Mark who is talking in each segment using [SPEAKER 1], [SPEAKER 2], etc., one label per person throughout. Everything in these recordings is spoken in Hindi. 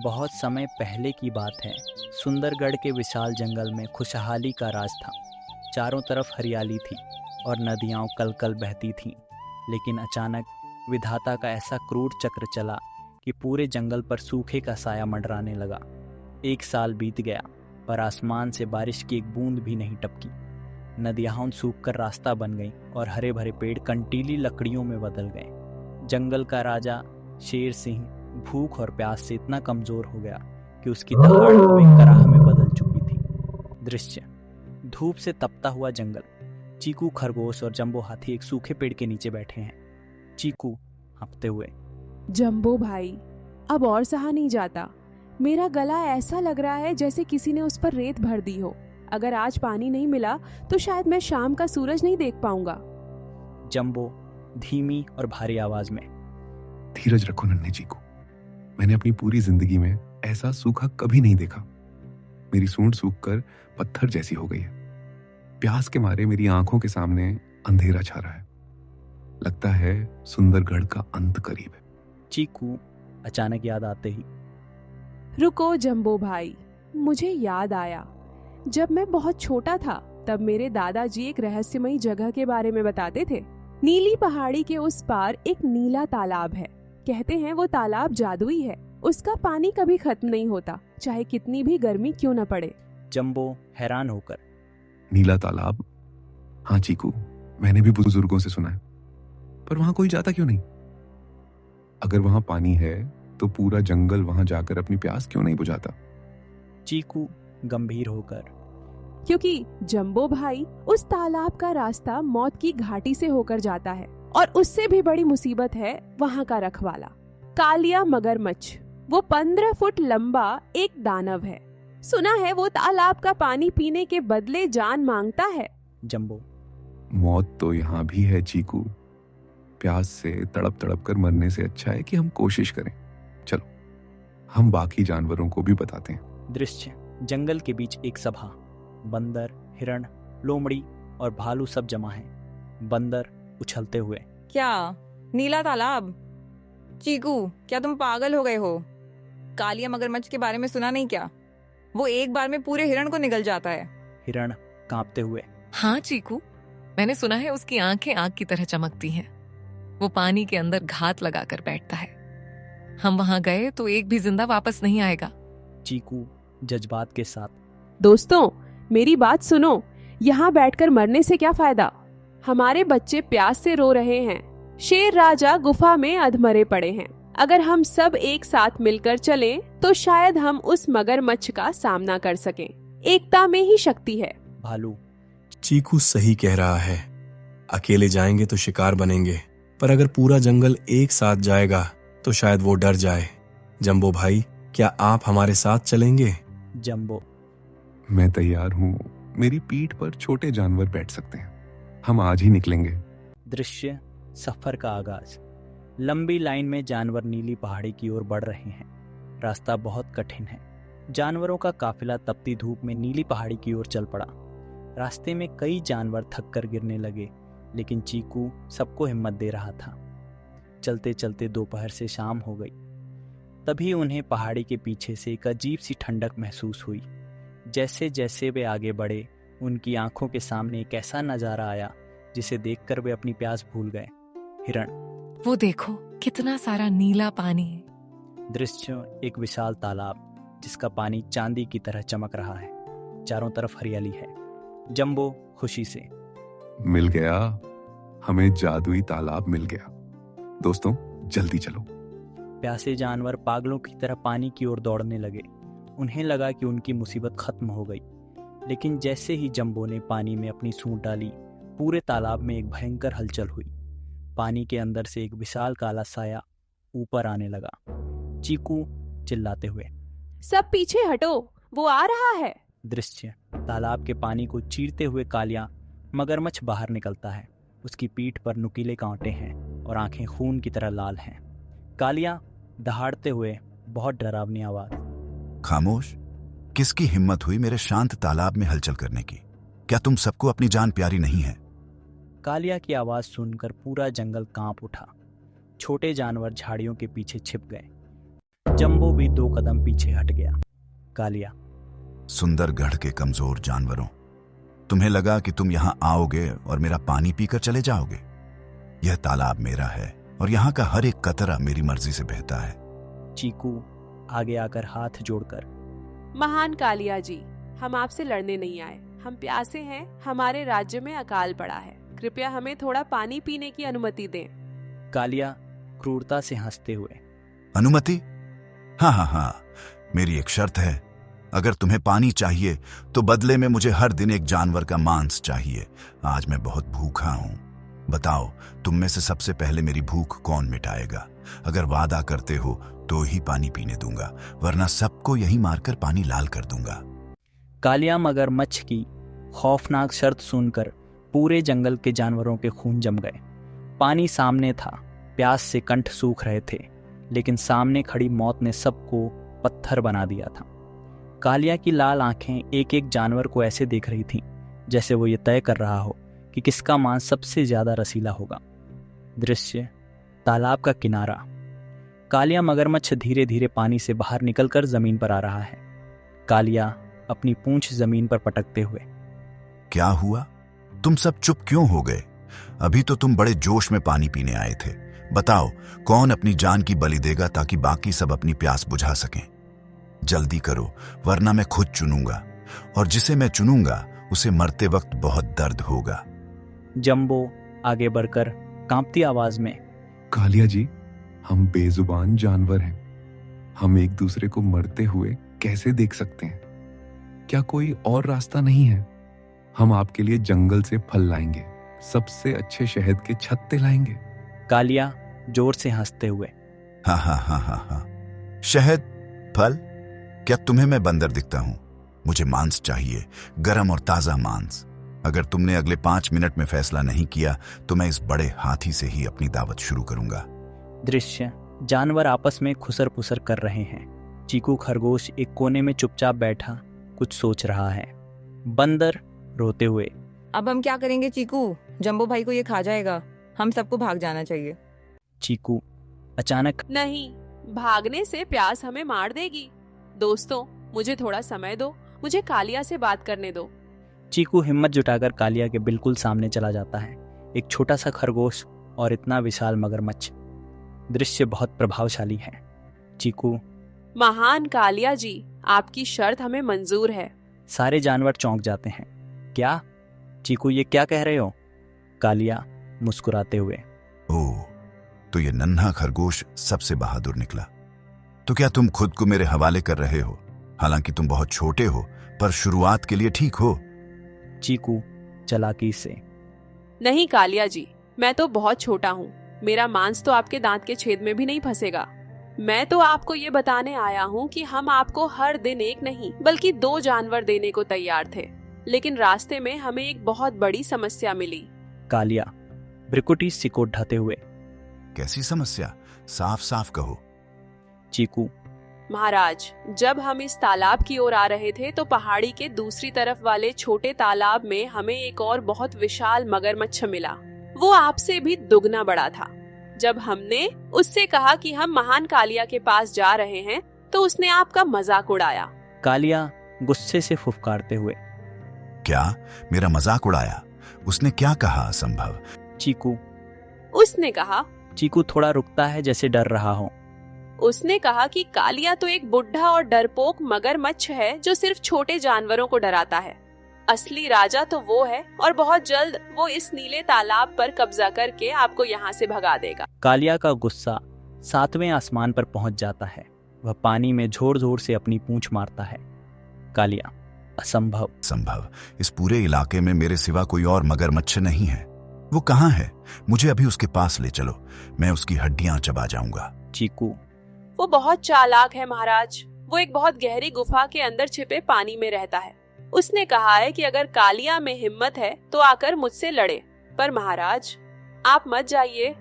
[SPEAKER 1] बहुत समय पहले की बात है। सुंदरगढ़ के विशाल जंगल में खुशहाली का राज था। चारों तरफ हरियाली थी और नदियाँ कल कल बहती थीं। लेकिन अचानक विधाता का ऐसा क्रूर चक्र चला कि पूरे जंगल पर सूखे का साया मंडराने लगा। 1 साल बीत गया, पर आसमान से बारिश की एक बूंद भी नहीं टपकी। नदियाँ सूखकर रास्ता बन गईं और हरे भरे पेड़ कंटीली लकड़ियों में बदल गए। जंगल का राजा शेर सिंह भूख और प्यास से इतना कमजोर हो गया कि उसकी दहाड़ अब एक कराह में बदल चुकी थी। दृश्य: धूप से तपता हुआ जंगल। चीकू खरगोश और जंबो हाथी एक सूखे पेड़ के नीचे बैठे हैं। चीकू हाँफते हुए,
[SPEAKER 2] जंबो भाई, अब और सहा नहीं जाता। मेरा गला ऐसा लग रहा है जैसे किसी ने उस पर रेत भर दी हो। अगर आज पानी नहीं मिला तो शायद मैं शाम का सूरज नहीं देख पाऊंगा।
[SPEAKER 1] जंबो धीमी और भारी आवाज में,
[SPEAKER 3] धीरज रखो नन्हे चीकू, मैंने अपनी पूरी जिंदगी में ऐसा सूखा कभी नहीं देखा। मेरी सूंड सूखकर पत्थर जैसी हो गई है। प्यास के मारे मेरी आंखों के सामने अंधेरा छा रहा है। लगता है सुंदरगढ़ का अंत करीब है।
[SPEAKER 1] चीकू अचानक याद आते ही,
[SPEAKER 2] रुको जंबो भाई, मुझे याद आया। जब मैं बहुत छोटा था तब मेरे दादाजी एक रहस्यमयी जगह के बारे में बताते थे। नीली पहाड़ी के उस पार एक नीला तालाब है। कहते हैं वो तालाब जादुई है। उसका पानी कभी खत्म नहीं होता, चाहे कितनी भी गर्मी क्यों न पड़े।
[SPEAKER 1] जंबो हैरान होकर,
[SPEAKER 3] नीला तालाब? हाँ चीकू, मैंने भी बुजुर्गों से सुना है, पर वहां कोई जाता क्यों नहीं? अगर वहां पानी है तो पूरा जंगल वहां जाकर अपनी प्यास क्यों नहीं बुझाता?
[SPEAKER 1] चीकू गंभीर होकर,
[SPEAKER 2] क्योंकि जंबो भाई, उस तालाब का रास्ता मौत की घाटी से होकर जाता है। और उससे भी बड़ी मुसीबत है वहाँ का रखवाला, कालिया मगरमच्छ। वो 15 फुट लंबा एक दानव है। सुना है वो तालाब का पानी पीने के बदले जान मांगता है।
[SPEAKER 1] जंबो,
[SPEAKER 3] मौत तो यहाँ भी है चीकू। प्यास से तड़प तड़प कर मरने से अच्छा है कि हम कोशिश करें। चलो, हम बाकी जानवरों को भी बताते हैं।
[SPEAKER 1] दृश्य: जंगल के बीच एक सभा। बंदर, हिरण, लोमड़ी और भालू सब जमा हैं। बंदर उछलते हुए,
[SPEAKER 4] क्या नीला तालाब? चीकू, क्या तुम पागल हो गए हो? कालिया मगरमच्छ के बारे में सुना नहीं क्या? वो एक बार में पूरे हिरण को निगल जाता है।
[SPEAKER 1] हिरण कांपते हुए,
[SPEAKER 5] हाँ चीकू, मैंने सुना है उसकी आंखें आग की तरह चमकती हैं। वो पानी के अंदर घात लगाकर बैठता है। हम वहां गए तो एक भी जिंदा वापस नहीं आएगा।
[SPEAKER 1] चीकू जज्बात के साथ,
[SPEAKER 2] दोस्तों, मेरी बात सुनो। यहाँ बैठकर मरने से क्या फायदा? हमारे बच्चे प्यास से रो रहे हैं। शेर राजा गुफा में अधमरे पड़े हैं। अगर हम सब एक साथ मिलकर चलें, तो शायद हम उस मगरमच्छ का सामना कर सकें। एकता में ही शक्ति है।
[SPEAKER 1] भालू,
[SPEAKER 6] चीकू सही कह रहा है। अकेले जाएंगे तो शिकार बनेंगे, पर अगर पूरा जंगल एक साथ जाएगा तो शायद वो डर जाए। जंबो भाई, क्या आप हमारे साथ चलेंगे?
[SPEAKER 1] जंबो,
[SPEAKER 3] मैं तैयार हूँ। मेरी पीठ पर छोटे जानवर बैठ सकते हैं। हम आज ही निकलेंगे।
[SPEAKER 1] दृश्य: सफर का आगाज। लंबी लाइन में जानवर नीली पहाड़ी की ओर बढ़ रहे हैं। रास्ता बहुत कठिन है। जानवरों का काफिला तपती धूप में नीली पहाड़ी की ओर चल पड़ा। रास्ते में कई जानवर थक कर गिरने लगे, लेकिन चीकू सबको हिम्मत दे रहा था। चलते चलते दोपहर से शाम हो गई। तभी उन्हें पहाड़ी के पीछे से एक अजीब सी ठंडक महसूस हुई। जैसे जैसे वे आगे बढ़े, उनकी आंखों के सामने एक ऐसा नजारा आया जिसे देखकर वे अपनी प्यास भूल गए। हिरण,
[SPEAKER 5] वो देखो, कितना सारा नीला पानी है।
[SPEAKER 1] दृश्य: एक विशाल तालाब जिसका पानी चांदी की तरह चमक रहा है। चारों तरफ हरियाली है। जंबो खुशी से,
[SPEAKER 3] मिल गया, हमें जादुई तालाब मिल गया। दोस्तों, जल्दी चलो।
[SPEAKER 1] प्यासे जानवर पागलों की तरह पानी की ओर दौड़ने लगे। उन्हें लगा कि उनकी मुसीबत खत्म हो गई। लेकिन जैसे ही जंबो ने पानी में अपनी सूंड डाली, पूरे तालाब में एक भयंकर हलचल हुई। पानी के अंदर से एक विशाल काला साया ऊपर आने लगा। चीकू चिल्लाते हुए,
[SPEAKER 2] सब पीछे हटो, वो आ रहा है।
[SPEAKER 1] दृश्य: तालाब के पानी को चीरते हुए कालिया मगरमच्छ बाहर निकलता है। उसकी पीठ पर नुकीले कांटे हैं और आंखें खून की तरह लाल हैं। कालिया दहाड़ते हुए, बहुत डरावनी आवाज,
[SPEAKER 7] खामोश! किसकी हिम्मत हुई मेरे शांत तालाब में हलचल करने की? क्या तुम सबको अपनी जान प्यारी नहीं है?
[SPEAKER 1] कालिया की आवाज सुनकर पूरा जंगल कांप उठा। छोटे जानवर झाड़ियों के पीछे छिप गए। जंबो भी 2 कदम पीछे हट गया। कालिया,
[SPEAKER 7] सुंदरगढ़ के कमजोर जानवरों, तुम्हें लगा कि तुम यहां आओगे और मेरा पानी पीकर चले जाओगे? यह तालाब मेरा है और यहां का हर एक कतरा मेरी मर्जी से बहता है।
[SPEAKER 1] चीकू आगे आकर हाथ जोड़कर,
[SPEAKER 2] महान कालिया जी, हम आपसे लड़ने नहीं आए, हम प्यासे हैं, हमारे राज्य में अकाल पड़ा है, कृपया हमें थोड़ा पानी पीने की अनुमति दें।
[SPEAKER 1] कालिया क्रूरता से हंसते हुए,
[SPEAKER 7] अनुमति? हाँ हाँ हाँ, मेरी एक शर्त है। अगर तुम्हें पानी चाहिए तो बदले में मुझे हर दिन एक जानवर का मांस चाहिए। आज मैं बहुत भूखा हूं। बताओ, तुम में से सबसे पहले मेरी भूख कौन मिटाएगा? अगर वादा करते हो तो ही पानी पीने दूंगा, वरना सबको यहीं मारकर पानी लाल कर दूंगा।
[SPEAKER 1] कालिया मगरमच्छ की खौफनाक शर्त सुनकर पूरे जंगल के जानवरों के खून जम गए। पानी सामने था, प्यास से कंठ सूख रहे थे, लेकिन सामने खड़ी मौत ने सबको पत्थर बना दिया था। कालिया की लाल आंखें एक एक जानवर को ऐसे देख रही थीं जैसे वो ये तय कर रहा हो कि किसका मांस सबसे ज्यादा रसीला होगा। दृश्य तालाब का किनारा। कालिया मगरमच्छ धीरे धीरे पानी से बाहर निकलकर जमीन पर आ रहा है। कालिया अपनी पूंछ जमीन पर पटकते हुए,
[SPEAKER 7] क्या हुआ? तुम सब चुप क्यों हो गए? अभी तो तुम बड़े जोश में पानी पीने आए थे। बताओ, कौन अपनी जान की बलि देगा ताकि बाकी सब अपनी प्यास बुझा सकें? जल्दी करो, वरना मैं खुद चुनूंगा, और जिसे मैं चुनूंगा उसे मरते वक्त बहुत दर्द होगा।
[SPEAKER 1] जंबो आगे बढ़कर कांपती आवाज में,
[SPEAKER 3] कालिया जी, हम बेजुबान जानवर हैं। हम एक दूसरे को मरते हुए कैसे देख सकते हैं? क्या कोई और रास्ता नहीं है? हम आपके लिए जंगल से फल लाएंगे, सबसे अच्छे शहद के छत्ते लाएंगे।
[SPEAKER 1] कालिया जोर से हंसते हुए,
[SPEAKER 7] हाँ हाँ हाँ हाँ हाँ, शहद, फल? क्या तुम्हें मैं बंदर दिखता हूं? मुझे मांस चाहिए, गरम और ताजा मांस। अगर तुमने अगले 5 मिनट में फैसला नहीं किया तो मैं इस बड़े हाथी से ही अपनी दावत शुरू करूंगा।
[SPEAKER 1] दृश्य जानवर आपस में खुसर पुसर कर रहे हैं। चीकू खरगोश एक कोने में चुपचाप बैठा कुछ सोच रहा है। बंदर रोते हुए,
[SPEAKER 4] अब हम क्या करेंगे चीकू? जंबो भाई को ये खा जाएगा, हम सबको भाग जाना चाहिए।
[SPEAKER 1] चीकू अचानक,
[SPEAKER 2] नहीं, भागने से प्यास हमें मार देगी। दोस्तों, मुझे थोड़ा समय दो, मुझे कालिया से बात करने दो।
[SPEAKER 1] चीकू हिम्मत जुटाकर कालिया के बिल्कुल सामने चला जाता है। एक छोटा सा खरगोश और इतना विशाल मगरमच्छ। दृश्य बहुत प्रभावशाली है। चीकू,
[SPEAKER 2] महान कालिया जी, आपकी शर्त हमें मंजूर है।
[SPEAKER 1] सारे जानवर चौंक जाते हैं। क्या? चीकू, ये क्या कह रहे हो? कालिया मुस्कुराते हुए,
[SPEAKER 7] ओह, तो ये नन्हा खरगोश सबसे बहादुर निकला। तो क्या तुम खुद को मेरे हवाले कर रहे हो? हालांकि तुम बहुत छोटे हो, पर शुरुआत के लिए ठीक हो।
[SPEAKER 1] चीकू चालाकी से,
[SPEAKER 2] नहीं कालिया जी, मैं तो बहुत छोटा हूँ, मेरा मांस तो आपके दांत के छेद में भी नहीं फंसेगा। मैं तो आपको ये बताने आया हूँ कि हम आपको हर दिन एक नहीं बल्कि 2 जानवर देने को तैयार थे, लेकिन रास्ते में हमें एक बहुत बड़ी समस्या मिली।
[SPEAKER 1] कालिया भ्रिकुटी सिकोड़ ढाते हुए,
[SPEAKER 7] कैसी समस्या? साफ साफ कहो।
[SPEAKER 1] चीकू,
[SPEAKER 2] महाराज, जब हम इस तालाब की ओर आ रहे थे तो पहाड़ी के दूसरी तरफ वाले छोटे तालाब में हमें एक और बहुत विशाल मगरमच्छ मिला। वो आपसे भी दुगना बड़ा था। जब हमने उससे कहा कि हम महान कालिया के पास जा रहे हैं तो उसने आपका मजाक उड़ाया।
[SPEAKER 1] कालिया गुस्से से फुफकारते हुए,
[SPEAKER 7] क्या मेरा मजाक उड़ाया? उसने क्या कहा? असंभव।
[SPEAKER 1] चीकू,
[SPEAKER 2] उसने कहा,
[SPEAKER 1] चीकू थोड़ा रुकता है जैसे डर रहा हो।
[SPEAKER 2] उसने कहा कि कालिया तो एक बुढ़ा और डरपोक मगरमच्छ है जो सिर्फ छोटे जानवरों को डराता है। असली राजा तो वो है और बहुत जल्द वो इस नीले तालाब पर कब्जा करके आपको यहाँ से भगा देगा।
[SPEAKER 1] कालिया का गुस्सा 7वें आसमान पर पहुंच जाता है। वह पानी में जोर जोर से अपनी पूंछ मारता है। कालिया, असंभव।
[SPEAKER 7] संभव? इस पूरे इलाके में मेरे सिवा कोई और मगरमच्छ नहीं है। वो कहाँ है? मुझे अभी उसके पास ले चलो, मैं उसकी हड्डियां चबा जाऊंगा।
[SPEAKER 1] चीकू,
[SPEAKER 2] वो बहुत चालाक है महाराज। वो एक बहुत गहरी गुफा के अंदर छिपे पानी में रहता है। उसने कहा है कि अगर कालिया में हिम्मत है तो आकर मुझसे लड़े। पर महाराज, आप मत जाइए,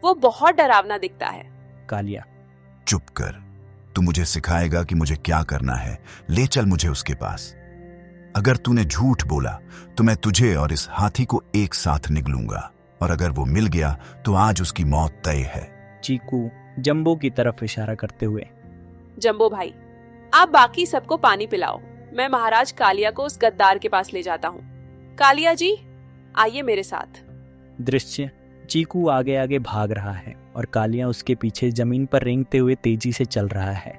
[SPEAKER 2] वो बहुत डरावना दिखता है।
[SPEAKER 7] कालिया, चुप कर। तू मुझे सिखाएगा कि मुझे क्या करना है। ले चल मुझे उसके पास। अगर तूने झूठ बोला तो मैं तुझे और इस हाथी को एक साथ निगलूंगा, और अगर वो मिल गया तो आज उसकी मौत तय है।
[SPEAKER 1] चीकू जंबो की तरफ इशारा करते हुए,
[SPEAKER 2] जंबो भाई, आप बाकी सबको पानी पिलाओ। मैं महाराज कालिया को उस गद्दार के पास ले जाता हूँ। कालिया जी, आइए मेरे साथ।
[SPEAKER 1] दृश्य, चीकू आगे आगे भाग रहा है और कालिया उसके पीछे जमीन पर रेंगते हुए तेजी से चल रहा है।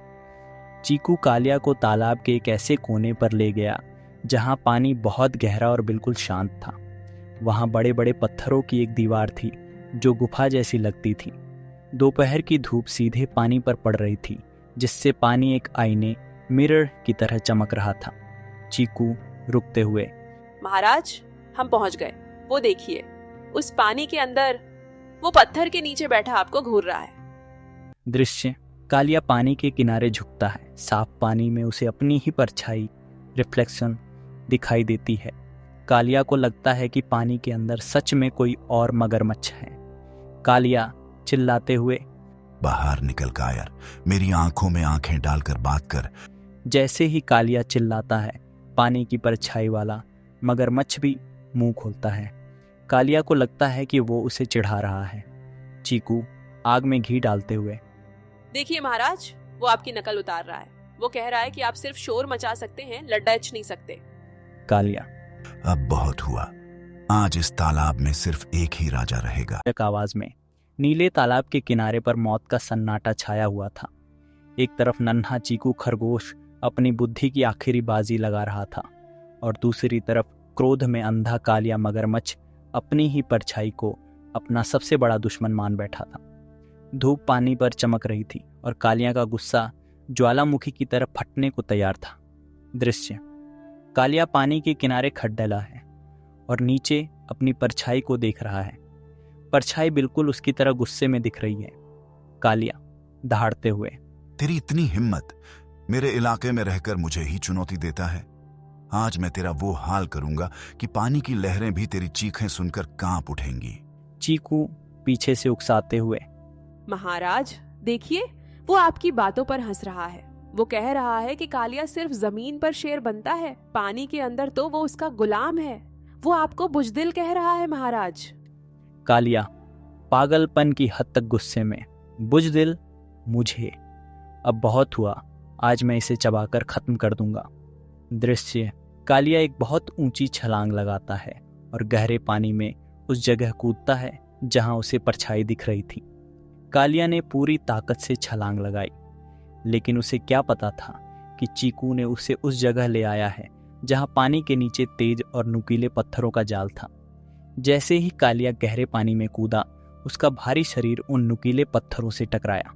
[SPEAKER 1] चीकू कालिया को तालाब के एक ऐसे कोने पर ले गया जहां पानी बहुत गहरा और बिल्कुल शांत था। वहां बड़े बड़े पत्थरों की एक दीवार थी जो गुफा जैसी लगती थी। दोपहर की धूप सीधे पानी पर पड़ रही थी, जिससे पानी एक आईने मिरर की तरह चमक रहा था। चीकू रुकते हुए,
[SPEAKER 2] महाराज, हम पहुंच गए। वो देखिए, उस पानी के अंदर वो पत्थर के नीचे बैठा आपको घूर रहा है।
[SPEAKER 1] दृश्य, कालिया पानी के किनारे झुकता है। साफ पानी में उसे अपनी ही परछाई रिफ्लेक्शन दिखाई देती है। कालिया को लगता है कि पानी के अंदर सच में कोई और मगरमच्छ है। कालिया चिल्लाते हुए,
[SPEAKER 7] बाहर निकल कायर, मेरी आंखों में आंखें डालकर बात कर।
[SPEAKER 1] जैसे ही कालिया चिल्लाता है, पानी की परछाई वाला मगरमच्छ भी मुंह खोलता है। कालिया को लगता है कि वो उसे चिढ़ा रहा है। चीकू आग में घी डालते हुए,
[SPEAKER 2] देखिए महाराज, वो आपकी नकल उतार रहा है। वो कह रहा है कि आप सिर्फ शोर मचा सकते हैं, लड्डच नहीं सकते।
[SPEAKER 1] कालिया,
[SPEAKER 7] अब बहुत हुआ। आज इस तालाब में सिर्फ एक ही राजा रहेगा।
[SPEAKER 1] एक आवाज में नीले तालाब के किनारे पर मौत का सन्नाटा छाया हुआ था। एक तरफ नन्हा चीकू खरगोश अपनी बुद्धि की आखिरी बाजी लगा रहा था और दूसरी तरफ क्रोध में अंधा कालिया मगरमच्छ अपनी ही परछाई को अपना सबसे बड़ा दुश्मन मान बैठा था। धूप पानी पर चमक रही थी और कालिया का गुस्सा ज्वालामुखी की तरह फटने को तैयार था। दृश्य, कालिया पानी के किनारे खड़ा है और नीचे अपनी परछाई को देख रहा है। परछाई बिल्कुल उसकी तरह गुस्से में दिख रही है। कालिया दहाड़ते हुए,
[SPEAKER 7] तेरी इतनी हिम्मत, मेरे इलाके में रहकर मुझे ही चुनौती देता है। आज मैं तेरा वो हाल करूंगा कि पानी की लहरें भी तेरी चीखें सुनकर कांप उठेंगी।
[SPEAKER 1] चीकू पीछे से उकसाते हुए,
[SPEAKER 2] महाराज देखिए, वो आपकी बातों पर हंस रहा है। वो कह रहा है कि कालिया सिर्फ जमीन पर शेर बनता है, पानी के अंदर तो वो उसका गुलाम है। वो आपको बुजदिल कह रहा है महाराज।
[SPEAKER 1] कालिया पागलपन की हद तक गुस्से में, बुजदिल मुझे? अब बहुत हुआ, आज मैं इसे चबाकर खत्म कर दूंगा। दृश्य, कालिया एक बहुत ऊंची छलांग लगाता है और गहरे पानी में उस जगह कूदता है जहां उसे परछाई दिख रही थी। कालिया ने पूरी ताकत से छलांग लगाई, लेकिन उसे क्या पता था कि चीकू ने उसे उस जगह ले आया है जहां पानी के नीचे तेज और नुकीले पत्थरों का जाल था। जैसे ही कालिया गहरे पानी में कूदा, उसका भारी शरीर उन नुकीले पत्थरों से टकराया।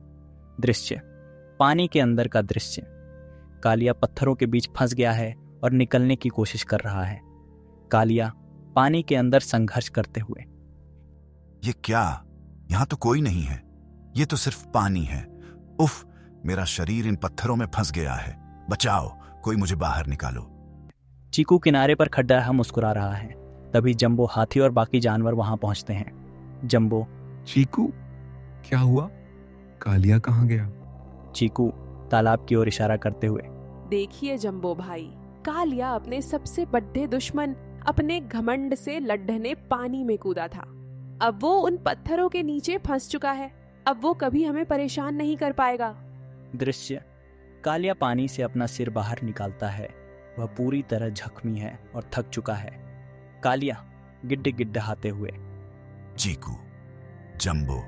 [SPEAKER 1] दृश्य, पानी के अंदर का दृश्य। कालिया पत्थरों के बीच फंस गया है और निकलने की कोशिश कर रहा है। कालिया पानी के अंदर संघर्ष करते हुए,
[SPEAKER 7] ये क्या? यहां तो कोई नहीं है, ये तो सिर्फ पानी है। उफ, मेरा शरीर इन पत्थरों में फंस गया है। बचाओ, कोई मुझे बाहर निकालो।
[SPEAKER 1] चीकू किनारे पर खड़ा मुस्कुरा रहा है। तभी जंबो, हाथी और बाकी जानवर वहां पहुंचते हैं। जंबो,
[SPEAKER 3] चीकू, क्या हुआ? कालिया कहाँ गया?
[SPEAKER 1] चीकू तालाब की ओर इशारा करते हुए,
[SPEAKER 2] देखिए जंबो भाई, कालिया अपने सबसे बड़े दुश्मन अपने घमंड से लड्ढने पानी में कूदा था। अब वो उन पत्थरों के नीचे फंस चुका है। अब वो कभी हमें परेशान नहीं कर पाएगा।
[SPEAKER 1] दृश्य, कालिया पानी से अपना सिर बाहर निकालता है। वह पूरी तरह जख्मी है और थक चुका है। कालिया गिड्डहाते हुए,
[SPEAKER 7] चीकू, जंबो,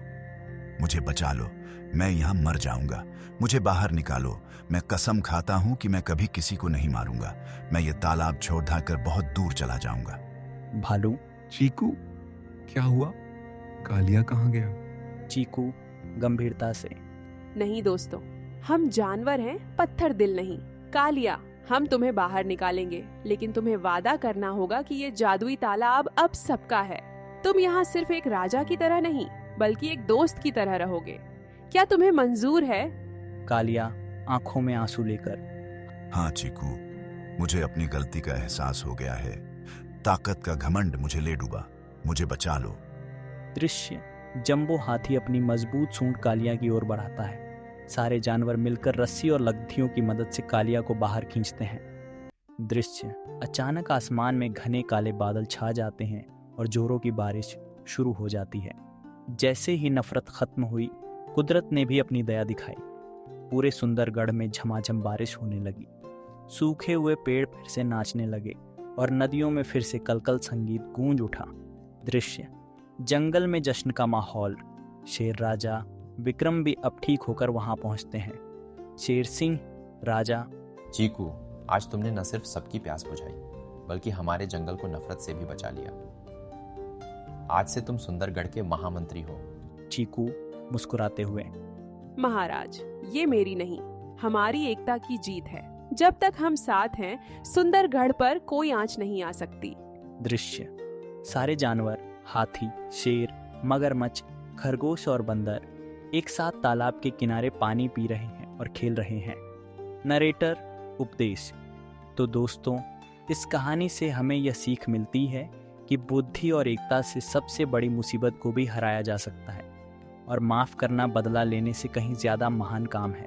[SPEAKER 7] मुझे बचा लो, मैं यहां मर जाऊंगा। मुझे बाहर निकालो। मैं कसम खाता हूं कि मैं कभी किसी को नहीं मारूंगा। मैं ये तालाब छोड़ कर बहुत दूर चला जाऊंगा।
[SPEAKER 1] भालू,
[SPEAKER 3] चीकू, क्या हुआ? कालिया कहाँ गया?
[SPEAKER 1] चीकू गंभीरता से,
[SPEAKER 2] नहीं दोस्तों, हम जानवर हैं, पत्थर दिल नहीं। कालिया, हम तुम्हें बाहर निकालेंगे, लेकिन तुम्हें वादा करना होगा कि ये जादुई तालाब अब सबका है। तुम यहाँ सिर्फ एक राजा की तरह नहीं, बल्कि एक दोस्त की तरह रहोगे। क्या तुम्हें मंजूर है?
[SPEAKER 1] कालिया आंखों में आंसू लेकर,
[SPEAKER 7] हाँ चीकू, मुझे अपनी गलती का एहसास हो गया है। ताकत का घमंड मुझे ले डूबा। मुझे बचा लो।
[SPEAKER 1] दृश्य, जंबो हाथी अपनी मजबूत सूंड कालिया की ओर बढ़ाता है। सारे जानवर मिलकर रस्सी और लकड़ियों की मदद से कालिया को बाहर खींचते हैं। दृश्य, अचानक आसमान में घने काले बादल छा जाते हैं और जोरों की बारिश शुरू हो जाती है। जैसे ही नफरत खत्म हुई, कुदरत ने भी अपनी दया दिखाई। पूरे सुंदरगढ़ में झमाझम बारिश होने लगी। सूखे हुए पेड़ फिर से नाचने लगे और नदियों में फिर से कलकल संगीत गूंज उठा। दृश्य, जंगल में जश्न का माहौल। शेर राजा विक्रम भी अब ठीक होकर वहां पहुंचते हैं। शेर सिंह राजा,
[SPEAKER 8] चीकू, आज तुमने न सिर्फ सबकी प्यास बुझाई बल्कि हमारे जंगल को नफरत से भी बचा लिया। आज से तुम सुंदरगढ़ के महामंत्री हो।
[SPEAKER 1] चीकू मुस्कुराते हुए,
[SPEAKER 2] महाराज, ये मेरी नहीं, हमारी एकता की जीत है। जब तक हम साथ हैं, सुंदरगढ़ पर कोई आंच नहीं आ सकती।
[SPEAKER 1] दृश्य, सारे जानवर, हाथी, शेर, मगरमच्छ, खरगोश और बंदर एक साथ तालाब के किनारे पानी पी रहे हैं और खेल रहे हैं। नरेटर, उपदेश। तो दोस्तों, इस कहानी से हमें यह सीख मिलती है कि बुद्धि और एकता से सबसे बड़ी मुसीबत को भी हराया जा सकता है और माफ़ करना बदला लेने से कहीं ज़्यादा महान काम है।